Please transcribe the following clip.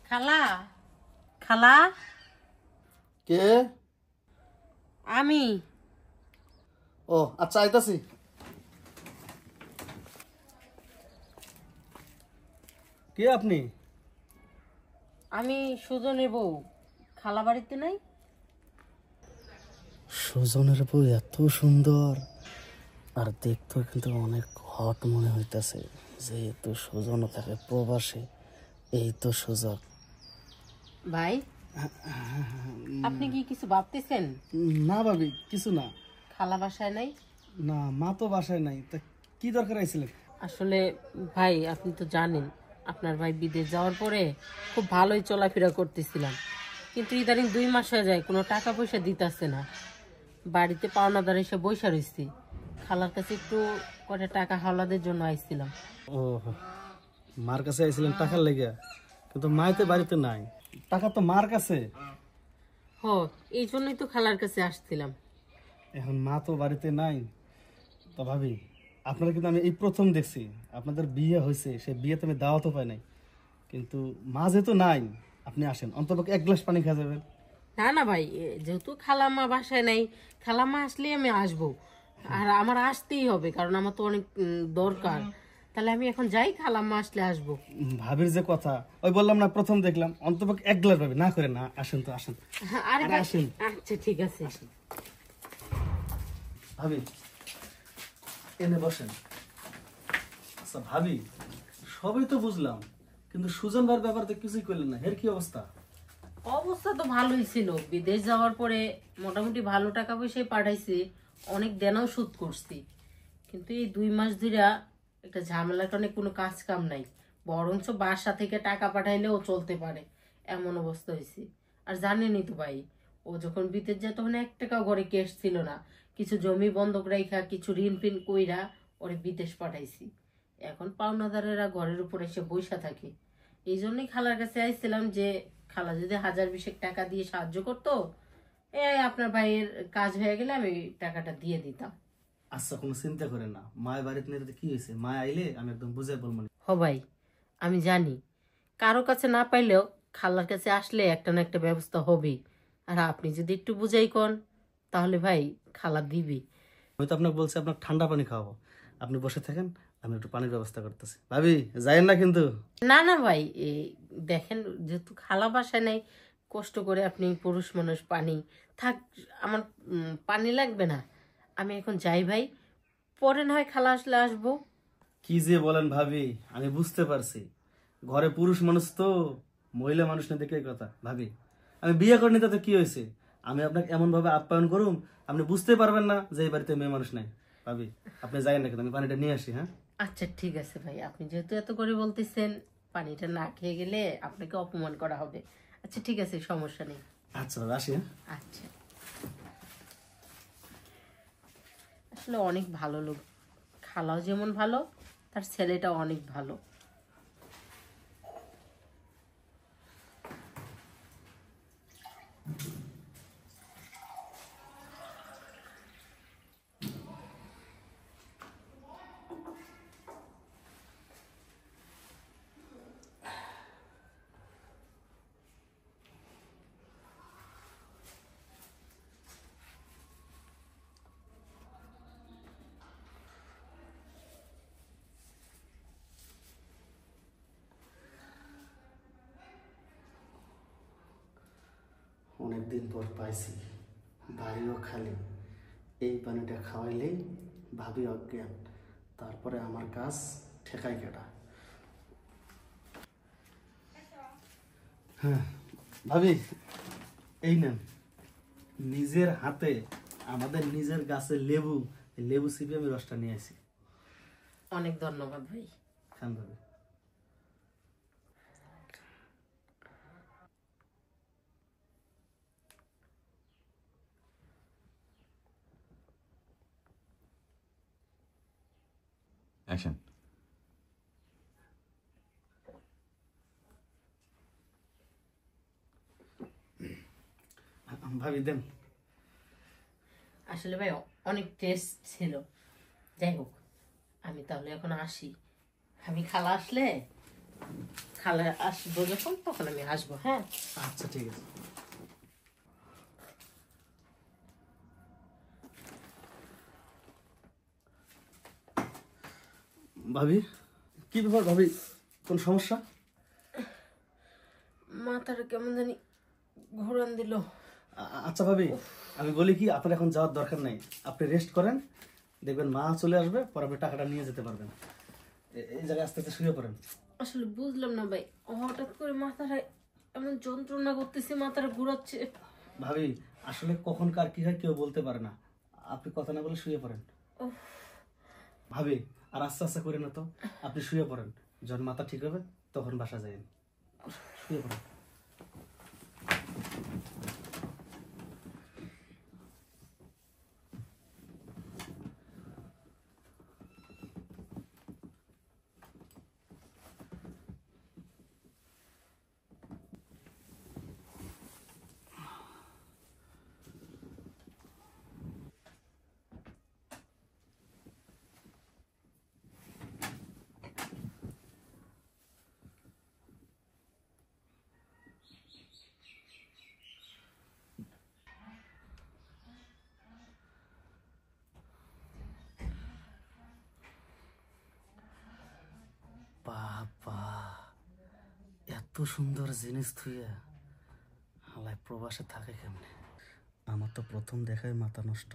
খালা খালা কে? আমি ও আচ্ছা, আইতাছি। কে আপনি? আমি সুজনের বউ। খালা বাড়িতে নাই? সুজনের বউ এত সুন্দর আর দেখতেও কিন্তু অনেক হট মনে হইতাছে। যেহেতু সুজনও থাকে প্রবাসে, এই তো সুযোগ। ভাই আপনি কি কিছু ভাবতেছেন? না ভাবি, কিছু না। খালা বাসায় নাই? না, মা তো বাসায় নাই। তা কি দরকার আইছিলেন? আসলে ভাই আপনি তো জানেন আপনার ভাই বিদেশ যাওয়ার পরে খুব ভালোই চলাফেরা করতেছিলাম, কিন্তু ইদানিং 2 মাস হয়ে যায় কোনো টাকা পয়সা দিতেছে না। বাড়িতে পাওনাদার এসে বৈশা রয়েছি। খালার কাছে একটু কটা টাকা হাওলাদের জন্য আইছিলাম। ও, মার কাছে আইছিলেন টাকার লেগে? কিন্তু মাইতে বাড়িতে নাই। টাকা তো মার কাছে। হ, এই জন্যই তো খালার কাছে আসছিলাম। এখন মা তো বাড়িতে নাই। তো ভাবি, আপনারা কিন্তু আমি এই প্রথম দেখছি আপনাদের বিয়ে হয়েছে, সে বিয়েতে আমি দাওয়াতও পাই নাই। কিন্তু মা যেহেতু নাই, আপনি আসেন, অন্তত 1 গ্লাস পানি খেয়ে যাবেন। না না ভাই, যেহেতু খালাম্মা বাসায় নাই, খালাম্মা আসলেই আমি আসবো। আর আমার আসতেই হবে, কারণ আমার তো অনেক দরকার। তাহলে আমি এখন যাই, খালাম্মা আসলে আসবো। ভাবির যে কথা, ওই বললাম না প্রথম দেখলাম, অন্তত 1 গ্লাস ভাবি না করে না, আসেন তো আসেন। আরে আরে ভাই, আসেন। আচ্ছা ঠিক আছে। ভাবি এনে বসেন। আচ্ছা ভাবি, সবই তো বুঝলাম, কিন্তু সুজন ভাইয়ের ব্যাপারে তো কিছুই করলেন না। এর কি অবস্থা? অবস্থা তো ভালোই ছিল। বিদেশ যাওয়ার পরে মোটামুটি ভালো টাকা পয়সায় পাঠাইছি, অনেক দেনাও শোধ করছি। কিন্তু এই 2 মাস ধরে একটা ঝামেলার কারণে কোনো কাজ কাম নাই। বরঞ্চ বাসা থেকে টাকা পাঠাইলেও চলতে পারে এমন অবস্থা হয়েছে। আর জানেনই তো ভাই, ও যখন বিদেশ যায় তখন 1 টাকাও ঘরে ক্যাশ ছিল না। কিছু জমি বন্ধক রাইখা, কিছু ঋণ ফিন কইরা ওরে বিদেশ পাঠাইছি। এখন পাওনাদারেরা ঘরের উপর এসে বইসা থাকে। এই জন্যই খালার কাছে আইছিলাম যে খালা যদি 1000-20 টাকা দিয়ে সাহায্য করতো, আপনার ভাইয়ের কাজ হয়ে গেলে আমি টাকাটা দিয়ে দিতাম। আচ্ছা, কোনো চিন্তা করেন না। মায়ের বাড়িতে নিয়ে কি হয়েছে, মা আইলে আমি একদম বুঝাই বলবো। হ ভাই, আমি জানি কারো কাছে না পাইলেও খালার কাছে আসলে একটা না একটা ব্যবস্থা হবেই। আর আপনি যদি একটু বুঝাই কন, তাহলে ভাই খালা দিবি। আমি তো আপনাকে বলছি আপনার ঠান্ডা পানি খাওয়াবো, আপনি বসে থাকেন, আমি একটু পানির ব্যবস্থা করতেছি। ভাবি যাইয়েন না কিন্তু। না না ভাই, দেখেন যেহেতু খালা বাসায় নাই, কষ্ট করে আপনি পুরুষ মানুষ, পানি থাক, আমার পানি লাগবে না। আমি এখন যাই ভাই, পরে না হয় খালা আসলে আসবো। কি যে বলেন ভাবি, আমি বুঝতে পারছি ঘরে পুরুষ মানুষ তো, মহিলা মানুষ না দেখে এই কথা। ভাবি আমি বিয়ে করিনি, তাতে কি হয়েছে? আমি আপনাকে এমন ভাবে আপ্যায়ন করুম, আপনি বুঝতে পারবেন না যে এই বাড়িতে মেয়ে মানুষ নাই। ভাবি আপনি যাই না, কিন্তু আমি পানিটা নিয়ে আসি। হ্যাঁ আচ্ছা ঠিক আছে ভাই, আপনি যেহেতু এত করে বলতেছেন, পানিটা না খেয়ে গেলে আপনাকে অপমান করা হবে। আচ্ছা ঠিক আছে, সমস্যা নেই। আচ্ছা ভাবি, আসি। হ্যাঁ আচ্ছা, আসলে অনেক ভালো লোক। খালাও যেমন ভালো, তার ছেলেটাও অনেক ভালো। অনেকদিন পর পাইছি, বাড়িও খালি। এই পানিটা খাওয়াইলেই ভাবি অজ্ঞান, তারপরে আমার কাজ ঠেকাই কেটা। হ্যাঁ ভাবি, এই নেন, নিজের হাতে আমাদের নিজের গাছের লেবু, এই লেবু চিপে আমি রসটা নিয়ে আসি। অনেক ধন্যবাদ ভাই। খান ভাবি। অ্যাকশন। ভাবি দেন। আসলে ভাই অনেক টেস্ট ছিল। যাই হোক, আমি তাহলে এখন আসি। আমি খালা আসলে খালা আসবো যখন তখন আমি আসবো। হ্যাঁ, আচ্ছা ঠিক আছে। ভাবি, কি ব্যাপার ভাবি, কোন সমস্যা? মাথাটা কেমন জানি ঘোরান দিল। আচ্ছা ভাবি, আমি বলি কি, আপনার এখন যাওয়ার দরকার নাই, আপনি রেস্ট করেন, দেখবেন মা চলে আসবে, পরে আপনি টাকাটা নিয়ে যেতে পারবেন। এই জায়গায় আস্তে আস্তে শুয়ে পড়েন। আসলে বুঝলাম না ভাই, হঠাৎ করে মাথাটা এমন যন্ত্রণা করতেছে, মাথাটা ঘুরাচ্ছে। ভাবি, আসলে কখন কার কি হয় কেউ বলতে পারে না, আপনি কথা না বলে শুয়ে পড়েন। উফ, ভাবি, আর আস্তে আস্তে করে না তো, আপনি শুয়ে পড়েন, যখন মাথা ঠিক হবে তখন বাসা যাবেন, শুয়ে পড়েন। বাবা, এত সুন্দর জিনিস থুইয়া হালায় প্রবাসে থাকে কেমনে? আমার তো প্রথম দেখায় মাথা নষ্ট।